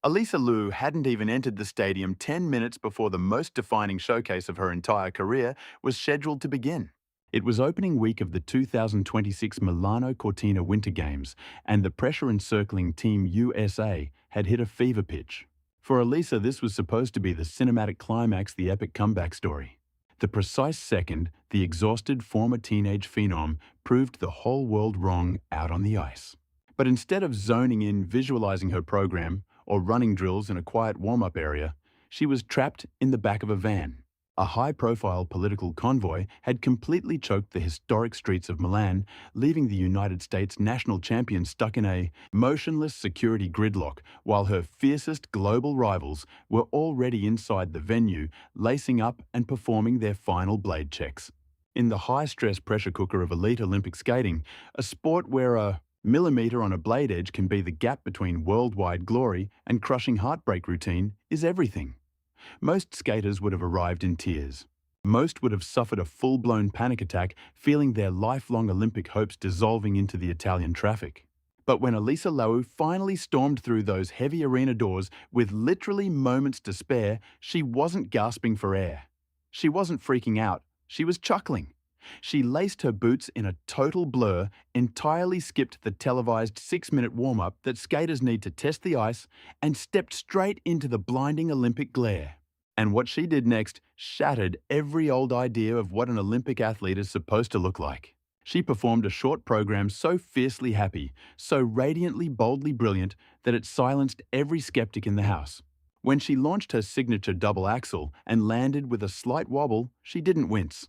Alysa Liu hadn't even entered the stadium 10 minutes before the most defining showcase of her entire career was scheduled to begin. It was opening week of the 2026 Milano Cortina Winter Games, and the pressure encircling Team USA had hit a fever pitch. For Alysa, this was supposed to be the cinematic climax, the epic comeback story. The precise second the exhausted former teenage phenom proved the whole world wrong out on the ice. But instead of zoning in, visualizing her program, or running drills in a quiet warm-up area, she was trapped in the back of a van. A high-profile political convoy had completely choked the historic streets of Milan, leaving the United States national champion stuck in a motionless security gridlock, while her fiercest global rivals were already inside the venue, lacing up and performing their final blade checks. In the high-stress pressure cooker of elite Olympic skating, a sport where a millimeter on a blade edge can be the gap between worldwide glory and crushing heartbreak routine, is everything. Most skaters would have arrived in tears. Most would have suffered a full-blown panic attack, feeling their lifelong Olympic hopes dissolving into the Italian traffic. But when Alysa Liu finally stormed through those heavy arena doors with literally moments to spare, she wasn't gasping for air. She wasn't freaking out. She was chuckling. She laced her boots in a total blur, entirely skipped the televised 6-minute warm-up that skaters need to test the ice, and stepped straight into the blinding Olympic glare. And what she did next shattered every old idea of what an Olympic athlete is supposed to look like. She performed a short program so fiercely happy, so radiantly boldly brilliant, that it silenced every skeptic in the house. When she launched her signature double axel and landed with a slight wobble, she didn't wince.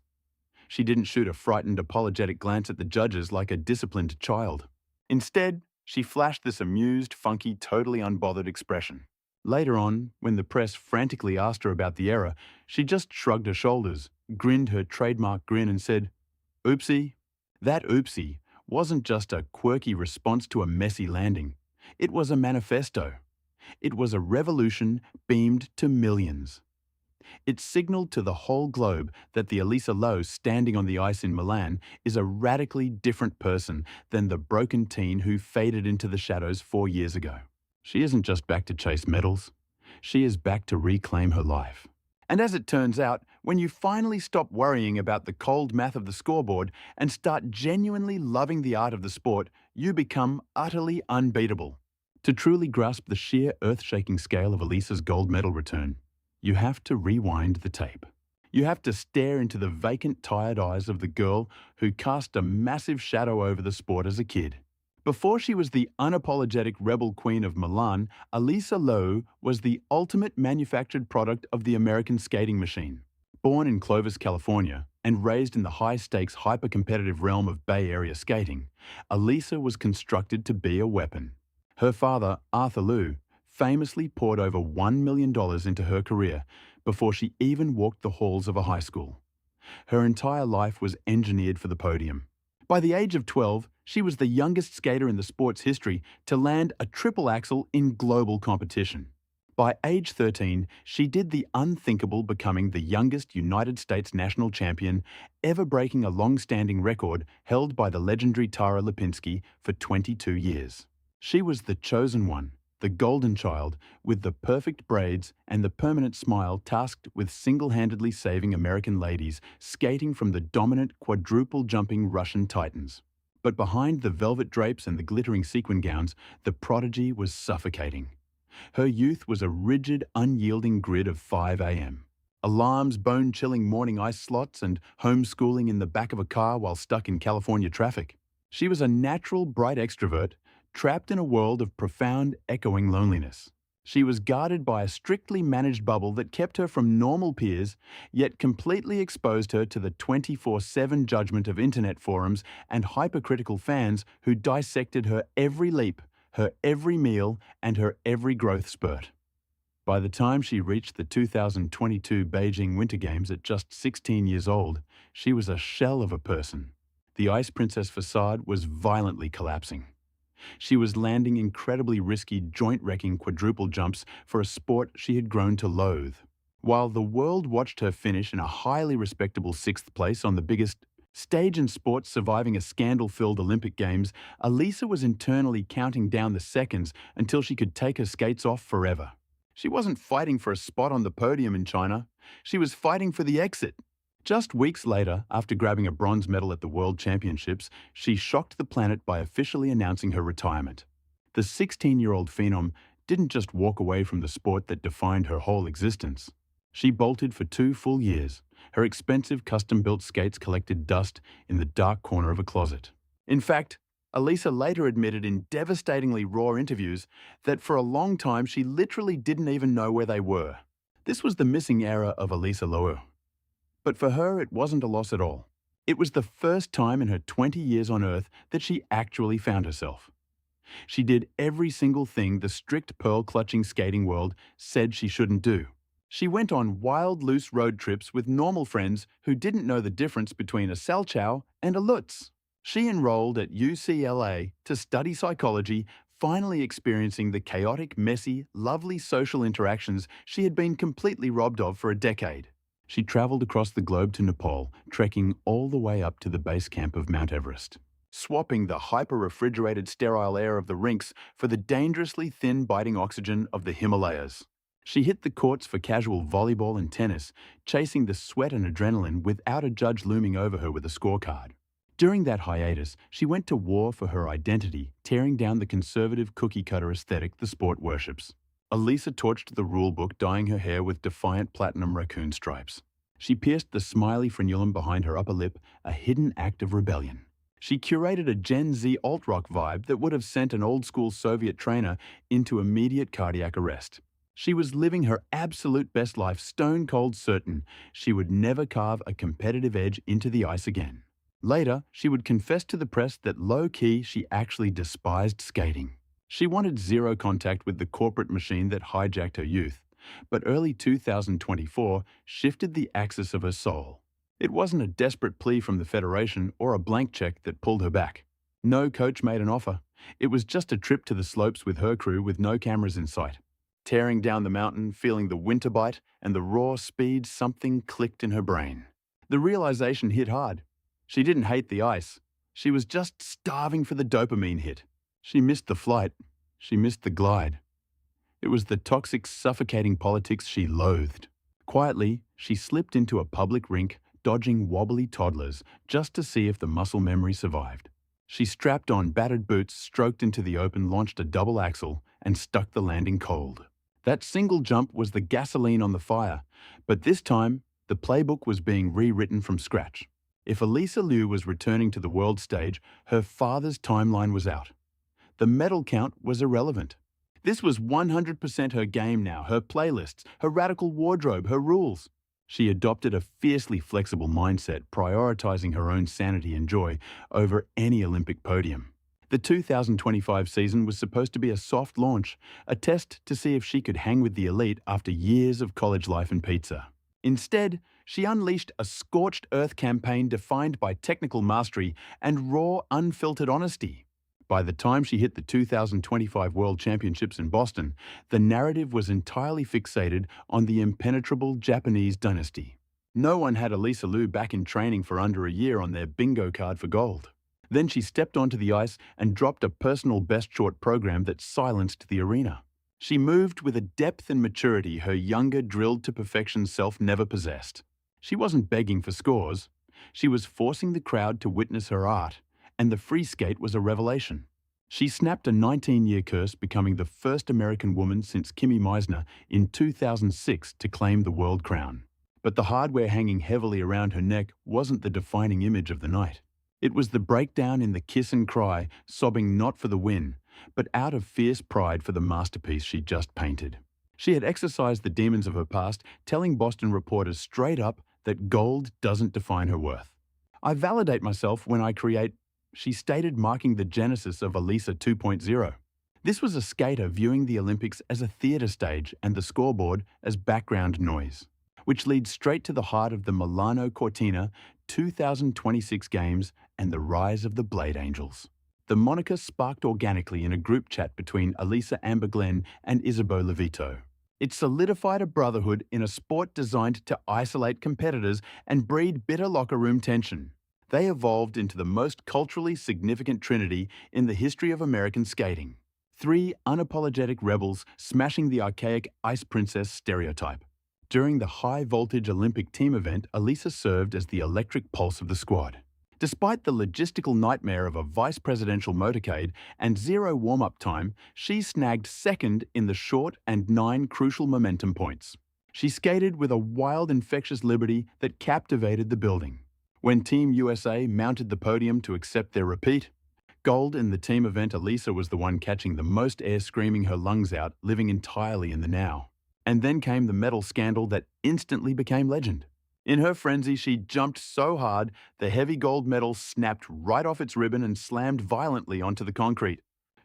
She didn't shoot a frightened, apologetic glance at the judges like a disciplined child. Instead, she flashed this amused, funky, totally unbothered expression. Later on, when the press frantically asked her about the error, she just shrugged her shoulders, grinned her trademark grin and said, "Oopsie." That oopsie wasn't just a quirky response to a messy landing. It was a manifesto. It was a revolution beamed to millions. It signaled to the whole globe that the Alysa Liu standing on the ice in Milan is a radically different person than the broken teen who faded into the shadows 4 years ago. She isn't just back to chase medals. She is back to reclaim her life. And as it turns out, when you finally stop worrying about the cold math of the scoreboard and start genuinely loving the art of the sport, you become utterly unbeatable. To truly grasp the sheer earth-shaking scale of Alysa's gold medal return, you have to rewind the tape. You have to stare into the vacant, tired eyes of the girl who cast a massive shadow over the sport as a kid. Before she was the unapologetic rebel queen of Milan, Alysa Liu was the ultimate manufactured product of the American skating machine. Born in Clovis, California, and raised in the high-stakes, hyper-competitive realm of Bay Area skating, Alysa was constructed to be a weapon. Her father, Arthur Liu, famously poured over $1 million into her career before she even walked the halls of a high school. Her entire life was engineered for the podium. By the age of 12, she was the youngest skater in the sport's history to land a triple axel in global competition. By age 13, she did the unthinkable, becoming the youngest United States national champion, ever breaking a long-standing record held by the legendary Tara Lipinski for 22 years. She was the chosen one, the golden child, with the perfect braids and the permanent smile, tasked with single-handedly saving American ladies skating from the dominant quadruple jumping Russian titans. But behind the velvet drapes and the glittering sequin gowns, the prodigy was suffocating. Her youth was a rigid, unyielding grid of 5 a.m. Alarms, bone-chilling morning ice slots, and homeschooling in the back of a car while stuck in California traffic. She was a natural, bright extrovert, trapped in a world of profound, echoing loneliness. She was guarded by a strictly managed bubble that kept her from normal peers, yet completely exposed her to the 24/7 judgment of internet forums and hypercritical fans who dissected her every leap, her every meal, and her every growth spurt. By the time she reached the 2022 Beijing Winter Games at just 16 years old, she was a shell of a person. The Ice Princess facade was violently collapsing. She was landing incredibly risky, joint-wrecking quadruple jumps for a sport she had grown to loathe. While the world watched her finish in a highly respectable 6th place on the biggest Stage and sports surviving a scandal-filled Olympic Games, Alysa was internally counting down the seconds until she could take her skates off forever. She wasn't fighting for a spot on the podium in China. She was fighting for the exit. Just weeks later, after grabbing a bronze medal at the World Championships, she shocked the planet by officially announcing her retirement. The 16-year-old phenom didn't just walk away from the sport that defined her whole existence. She bolted for 2 full years. Her expensive custom-built skates collected dust in the dark corner of a closet. In fact, Alysa later admitted in devastatingly raw interviews that for a long time she literally didn't even know where they were. This was the missing era of Alysa Liu. But for her, it wasn't a loss at all. It was the first time in her 20 years on Earth that she actually found herself. She did every single thing the strict pearl-clutching skating world said she shouldn't do. She went on wild, loose road trips with normal friends who didn't know the difference between a Salchow and a Lutz. She enrolled at UCLA to study psychology, finally experiencing the chaotic, messy, lovely social interactions she had been completely robbed of for a decade. She traveled across the globe to Nepal, trekking all the way up to the base camp of Mount Everest, swapping the hyper-refrigerated sterile air of the rinks for the dangerously thin biting oxygen of the Himalayas. She hit the courts for casual volleyball and tennis, chasing the sweat and adrenaline without a judge looming over her with a scorecard. During that hiatus, she went to war for her identity, tearing down the conservative cookie-cutter aesthetic the sport worships. Alysa torched the rulebook, dyeing her hair with defiant platinum raccoon stripes. She pierced the smiley frenulum behind her upper lip, a hidden act of rebellion. She curated a Gen Z alt-rock vibe that would have sent an old-school Soviet trainer into immediate cardiac arrest. She was living her absolute best life, stone-cold certain she would never carve a competitive edge into the ice again. Later, she would confess to the press that low-key she actually despised skating. She wanted zero contact with the corporate machine that hijacked her youth, but early 2024 shifted the axis of her soul. It wasn't a desperate plea from the Federation or a blank check that pulled her back. No coach made an offer. It was just a trip to the slopes with her crew with no cameras in sight. Tearing down the mountain, feeling the winter bite and the raw speed, something clicked in her brain. The realization hit hard. She didn't hate the ice. She was just starving for the dopamine hit. She missed the flight. She missed the glide. It was the toxic, suffocating politics she loathed. Quietly, she slipped into a public rink, dodging wobbly toddlers just to see if the muscle memory survived. She strapped on battered boots, stroked into the open, launched a double axel, and stuck the landing cold. That single jump was the gasoline on the fire, but this time, the playbook was being rewritten from scratch. If Alysa Liu was returning to the world stage, her father's timeline was out. The medal count was irrelevant. This was 100% her game now, her playlists, her radical wardrobe, her rules. She adopted a fiercely flexible mindset, prioritizing her own sanity and joy over any Olympic podium. The 2025 season was supposed to be a soft launch, a test to see if she could hang with the elite after years of college life and pizza. Instead, she unleashed a scorched earth campaign defined by technical mastery and raw, unfiltered honesty. By the time she hit the 2025 World Championships in Boston, the narrative was entirely fixated on the impenetrable Japanese dynasty. No one had Alysa Liu back in training for under a year on their bingo card for gold. Then she stepped onto the ice and dropped a personal best short program that silenced the arena. She moved with a depth and maturity her younger, drilled-to-perfection self never possessed. She wasn't begging for scores. She was forcing the crowd to witness her art, and the free skate was a revelation. She snapped a 19-year curse, becoming the first American woman since Kimi Meisner in 2006 to claim the world crown. But the hardware hanging heavily around her neck wasn't the defining image of the night. It was the breakdown in the kiss and cry, sobbing not for the win, but out of fierce pride for the masterpiece she'd just painted. She had exorcised the demons of her past, telling Boston reporters straight up that gold doesn't define her worth. "I validate myself when I create," she stated, marking the genesis of Alysa 2.0. This was a skater viewing the Olympics as a theatre stage and the scoreboard as background noise, which leads straight to the heart of the Milano Cortina 2026 Games and the rise of the Blade Angels. The moniker sparked organically in a group chat between Alysa Amber Glenn and Isabeau Levito. It solidified a brotherhood in a sport designed to isolate competitors and breed bitter locker room tension. They evolved into the most culturally significant trinity in the history of American skating. Three unapologetic rebels smashing the archaic ice princess stereotype. During the high-voltage Olympic team event, Alysa served as the electric pulse of the squad. Despite the logistical nightmare of a vice presidential motorcade and zero warm-up time, she snagged second in the short and 9 crucial momentum points. She skated with a wild, infectious liberty that captivated the building. When Team USA mounted the podium to accept their repeat, gold in the team event, Alysa was the one catching the most air, screaming her lungs out, living entirely in the now. And then came the medal scandal that instantly became legend. In her frenzy, she jumped so hard, the heavy gold medal snapped right off its ribbon and slammed violently onto the concrete.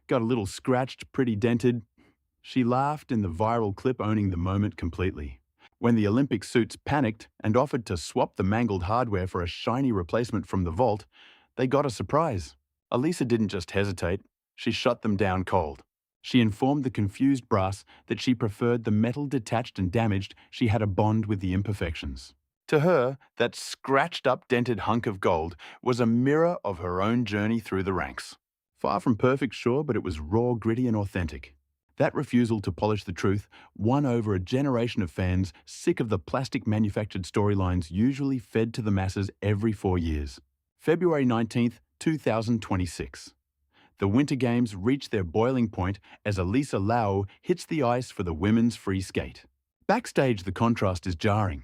Got a little scratched, pretty dented. She laughed in the viral clip, owning the moment completely. When the Olympic suits panicked and offered to swap the mangled hardware for a shiny replacement from the vault, they got a surprise. Alysa didn't just hesitate, she shut them down cold. She informed the confused brass that she preferred the metal detached and damaged. She had a bond with the imperfections. To her, that scratched-up, dented hunk of gold was a mirror of her own journey through the ranks. Far from perfect, sure, but it was raw, gritty, and authentic. That refusal to polish the truth won over a generation of fans sick of the plastic-manufactured storylines usually fed to the masses every 4 years. February 19th, 2026. The Winter Games reach their boiling point as Alysa Liu hits the ice for the women's free skate. Backstage, the contrast is jarring.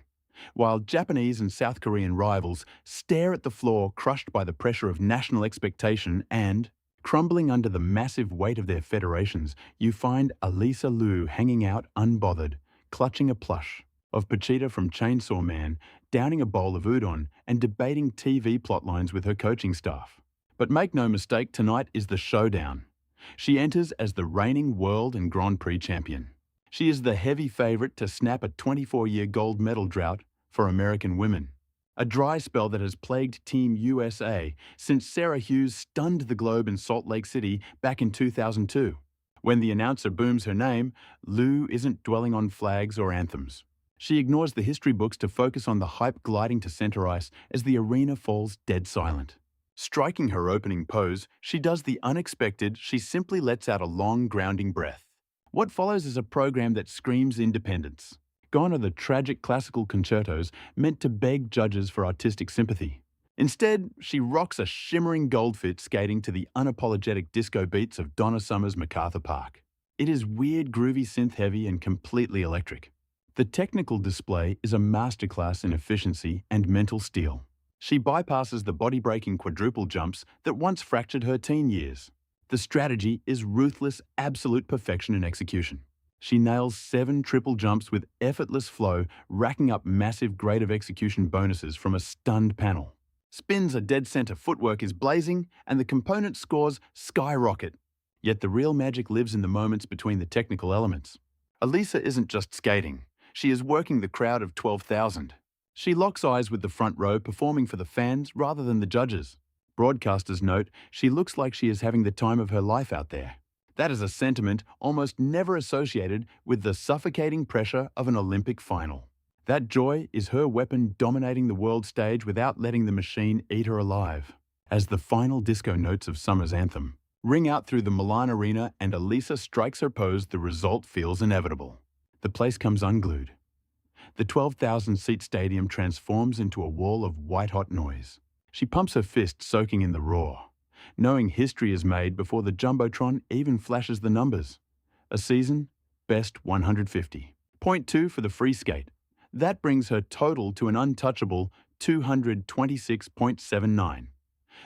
While Japanese and South Korean rivals stare at the floor, crushed by the pressure of national expectation and crumbling under the massive weight of their federations, you find Alysa Liu hanging out unbothered, clutching a plush of Pachita from Chainsaw Man, downing a bowl of udon, and debating TV plotlines with her coaching staff. But make no mistake, tonight is the showdown. She enters as the reigning world and Grand Prix champion. She is the heavy favorite to snap a 24-year gold medal drought for American women. A dry spell that has plagued Team USA since Sarah Hughes stunned the globe in Salt Lake City back in 2002. When the announcer booms her name, Liu isn't dwelling on flags or anthems. She ignores the history books to focus on the hype gliding to center ice as the arena falls dead silent. Striking her opening pose, she does the unexpected. She simply lets out a long, grounding breath. What follows is a program that screams independence. Gone are the tragic classical concertos meant to beg judges for artistic sympathy. Instead, she rocks a shimmering gold fit, skating to the unapologetic disco beats of Donna Summer's MacArthur Park. It is weird, groovy, synth-heavy, and completely electric. The technical display is a masterclass in efficiency and mental steel. She bypasses the body-breaking quadruple jumps that once fractured her teen years. The strategy is ruthless, absolute perfection in execution. She nails 7 triple jumps with effortless flow, racking up massive grade of execution bonuses from a stunned panel. Spins a dead center, footwork is blazing, and the component scores skyrocket. Yet the real magic lives in the moments between the technical elements. Alysa isn't just skating. She is working the crowd of 12,000. She locks eyes with the front row, performing for the fans rather than the judges. Broadcasters note she looks like she is having the time of her life out there. That is a sentiment almost never associated with the suffocating pressure of an Olympic final. That joy is her weapon, dominating the world stage without letting the machine eat her alive. As the final disco notes of Summer's anthem ring out through the Milan arena and Alysa strikes her pose, the result feels inevitable. The place comes unglued. The 12,000-seat stadium transforms into a wall of white-hot noise. She pumps her fist, soaking in the roar, knowing history is made before the Jumbotron even flashes the numbers. A season, best 150. Point 2 for the free skate. That brings her total to an untouchable 226.79.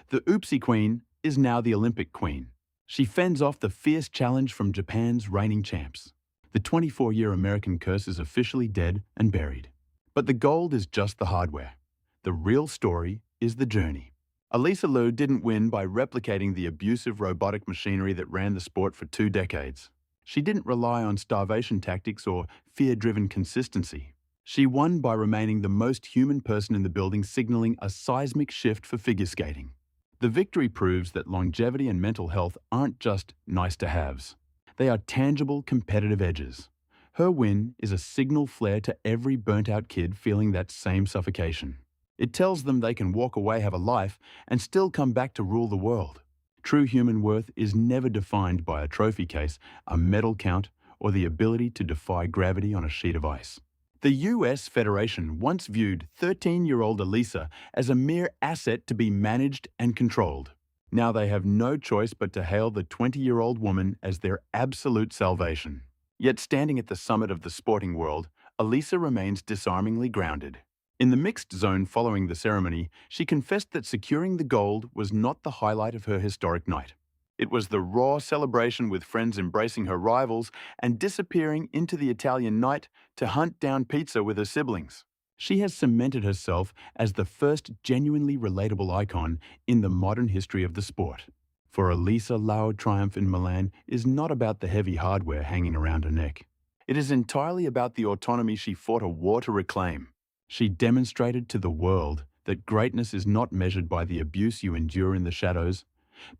The Oopsie Queen is now the Olympic Queen. She fends off the fierce challenge from Japan's reigning champs. The 24-year American curse is officially dead and buried. But the gold is just the hardware. The real story is the journey. Alysa Liu didn't win by replicating the abusive robotic machinery that ran the sport for 2 decades. She didn't rely on starvation tactics or fear-driven consistency. She won by remaining the most human person in the building, signaling a seismic shift for figure skating. The victory proves that longevity and mental health aren't just nice-to-haves. They are tangible, competitive edges. Her win is a signal flare to every burnt-out kid feeling that same suffocation. It tells them they can walk away, have a life, and still come back to rule the world. True human worth is never defined by a trophy case, a medal count, or the ability to defy gravity on a sheet of ice. The US Federation once viewed 13-year-old Alysa as a mere asset to be managed and controlled. Now they have no choice but to hail the 20-year-old woman as their absolute salvation. Yet standing at the summit of the sporting world, Alysa remains disarmingly grounded. In the mixed zone following the ceremony, she confessed that securing the gold was not the highlight of her historic night. It was the raw celebration with friends embracing her rivals and disappearing into the Italian night to hunt down pizza with her siblings. She has cemented herself as the first genuinely relatable icon in the modern history of the sport. For Alysa Liu, triumph in Milan is not about the heavy hardware hanging around her neck. It is entirely about the autonomy she fought a war to reclaim. She demonstrated to the world that greatness is not measured by the abuse you endure in the shadows,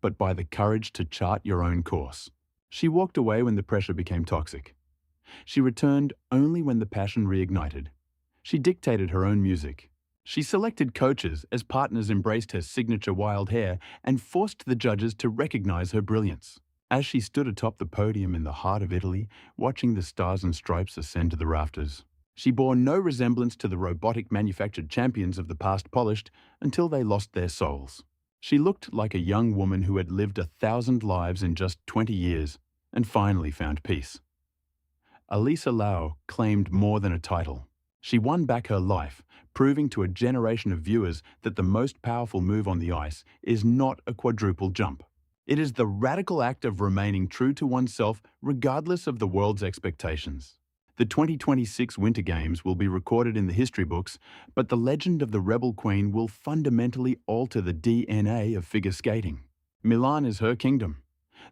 but by the courage to chart your own course. She walked away when the pressure became toxic. She returned only when the passion reignited. She dictated her own music. She selected coaches as partners embraced her signature wild hair and forced the judges to recognize her brilliance. As she stood atop the podium in the heart of Italy, watching the stars and stripes ascend to the rafters, she bore no resemblance to the robotic manufactured champions of the past polished until they lost their souls. She looked like a young woman who had lived 1,000 lives in just 20 years and finally found peace. Alysa Liu claimed more than a title. She won back her life, proving to a generation of viewers that the most powerful move on the ice is not a quadruple jump. It is the radical act of remaining true to oneself regardless of the world's expectations. The 2026 Winter Games will be recorded in the history books, but the legend of the Rebel Queen will fundamentally alter the DNA of figure skating. Milan is her kingdom.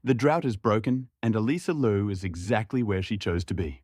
The drought is broken, and Alysa Liu is exactly where she chose to be.